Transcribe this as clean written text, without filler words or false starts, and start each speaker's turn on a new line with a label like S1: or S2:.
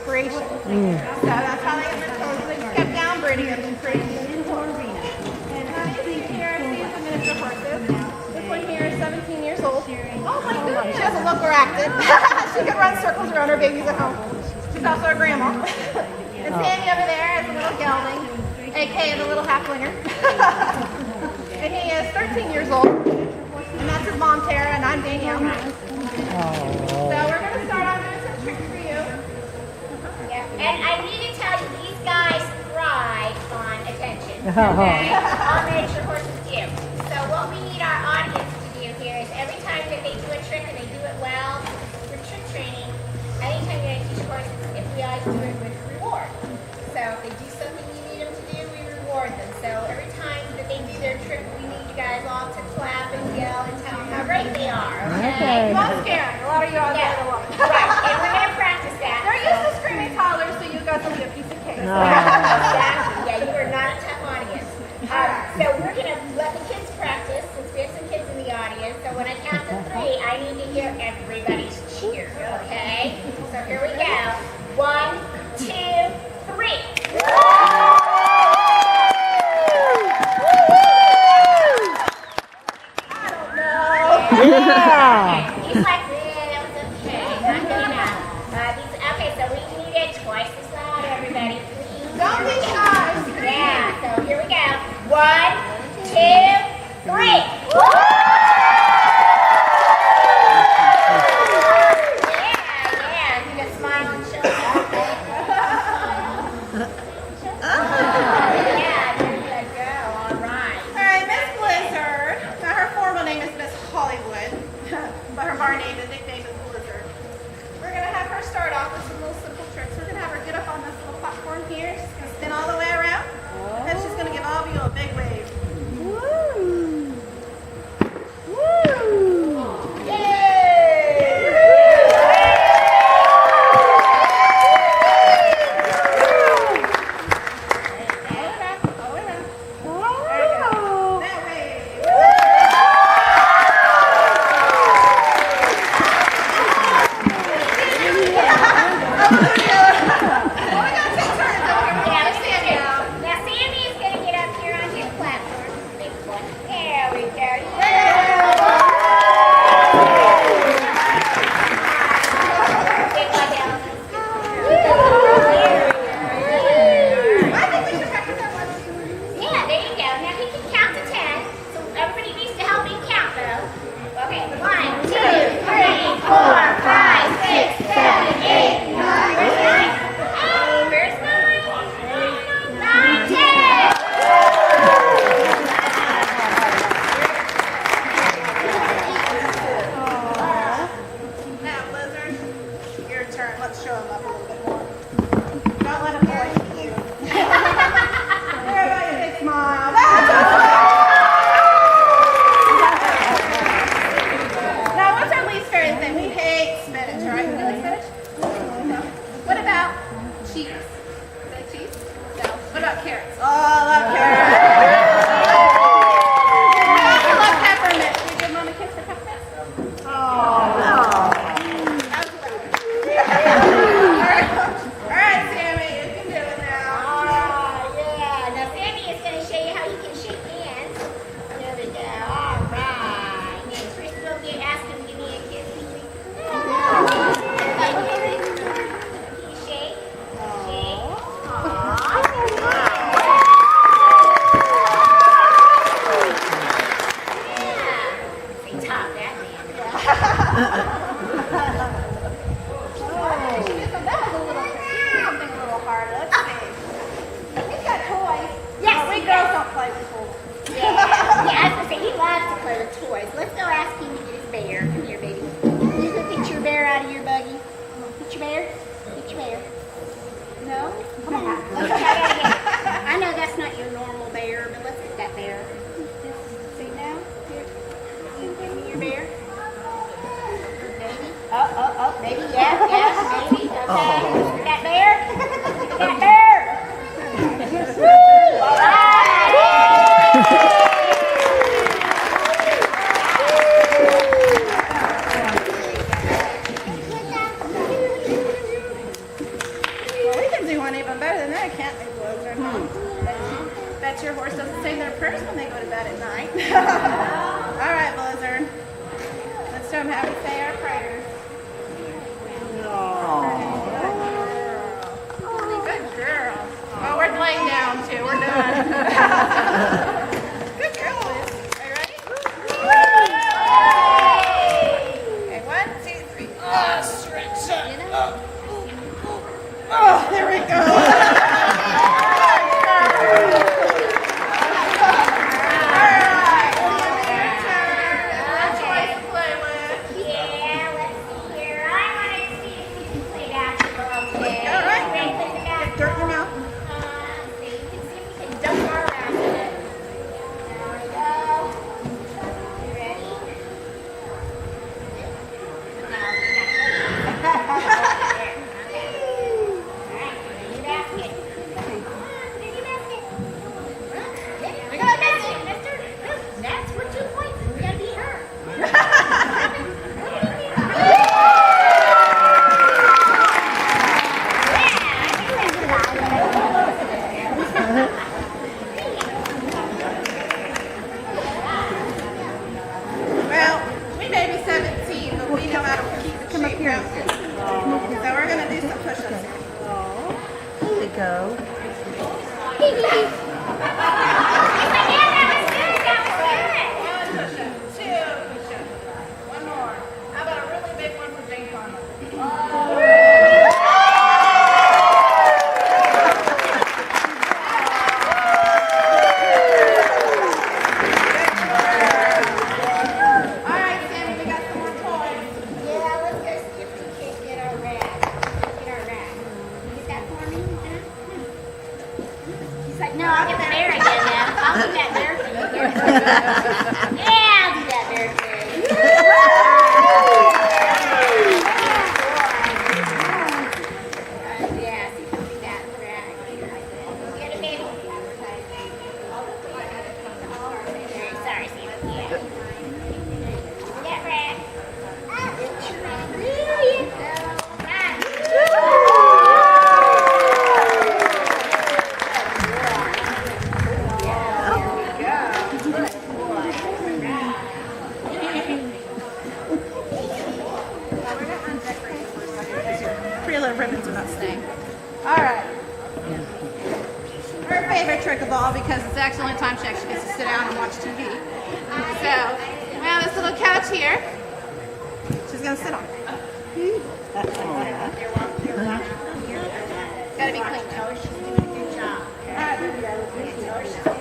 S1: Friesian. So that's how they get their coats. They just kept downbreeding them in Friesian. And here I see some miniature horses. This one here is 17 years old. Oh my goodness. She doesn't look or active. She can run circles around her babies at home. She's also a grandma. And Sammy over there is a little gelding, aka the little halflinger. And he is 13 years old. And that's his mom, Tara, and I'm Danielle. So we're going to start off doing some tricks for you.
S2: Yeah. And I need to tell you, these guys thrive on attention. Okay? All miniature horses do. So what we need our audience to do here is every time that they do a trick and they do it well, for trick training, anytime you're going to teach horses, if we always do it with reward. So if they do something you need them to do, we reward them. So every time that they do their trick, we need you guys all to clap and yell and tell them how great they are. Okay?
S1: Don't scare them. A lot of you out there are the
S2: Right. And we're going to practice that.
S1: They're used to screaming toddlers, so you guys will be a piece of cake.
S2: Exactly. Yeah, you are not a tough audience. So we're going to let the kids practice, since we have some kids in the audience. So when I count to 3, I need to hear everybody's cheer, okay? So here we go. 1, 2, 3. I don't know.
S3: Yeah.
S2: Okay. He's like, that was okay. Not good enough. Okay, so we need it twice as loud, everybody. Please.
S1: Don't be shy.
S2: Yeah, so here we go. 1, 2, 3. Yeah, you can smile and show up. Yeah, there you go. All right.
S1: All right, Miss Blizzard. Now her formal name is Miss Hollywood, but her bar name and nickname is Blizzard. We're gonna have her start off with some little simple tricks. We're gonna have her get up on this little platform here. She's gonna spin all the way around, and then she's gonna give all of you a big wave.
S3: Woo!
S2: Now Sammy is going to get up here on his platform. Big one. There we go. Yeah. Big one down.
S1: I think we should practice that one.
S2: Yeah, there you go. Now he can count to 10. So everybody needs to help him count though. Okay. 1, 2, 3, 4, 5, 6, 7, 8, 9. Where's 9? Oh, where's 9? 9, 10.
S1: Now, Blizzard, your turn. Let's show him up a little bit more. Don't let him voice you. Everybody, big smile. Now, what's our least favorite thing? We hate spinach, right? You like spinach? No. What about cheese? Is that cheese? No. What about carrots? Oh, I love carrots. I also love peppermint. Can you give Mom a kiss for peppermint? Oh. All right, Sammy, you can do it now.
S2: Oh, yeah. Now Sammy is going to show you how you can shake hands. There we go. All right. Now Chris will ask him to give me a kiss. Can you shake? Shake. Aww. Yeah. Say top that man.
S1: That was a little tricky. Something a little hard. Let's see. He's got toys.
S2: Yes,
S1: Oh, we
S2: he
S1: girls
S2: does.
S1: don't play with toys.
S2: Yeah, I was gonna say he loves to play with toys. Let's go ask him to get his bear. Come here, baby. You go get your bear out of your buggy. Get your bear. Get your bear. No? Come on. Let's try that again. I know that's not your normal bear, but let's get that bear. See now? Here. Give me your bear. Baby. Oh, baby. Yeah, baby. Okay. That bear. That bear. Woo! All right.
S1: do one even better than that, can't they, Blizzard? Bet your horse doesn't say their prayers when they go to bed at night. All right, Blizzard. Let's have him say our prayers. Good girl. Oh, we're laying down too. We're done. Good girl, Liz. Are you ready? Okay, 1, 2, 3. Stretch up. Oh, there we go.
S2: No, I'll get the bear again now. I'll do that bear thing again. Yeah, I'll do that bear thing. Yeah, see, do that drag. Get a baby. Sorry, Sam. Yeah. Get rag. There you go.
S1: Ribbons are not staying. All right. Her favorite trick of all, because it's actually the only time she actually gets to sit down and watch TV. So we have this little couch here. She's gonna sit on it. Gotta be clean.
S2: She's doing a good job.
S1: All right.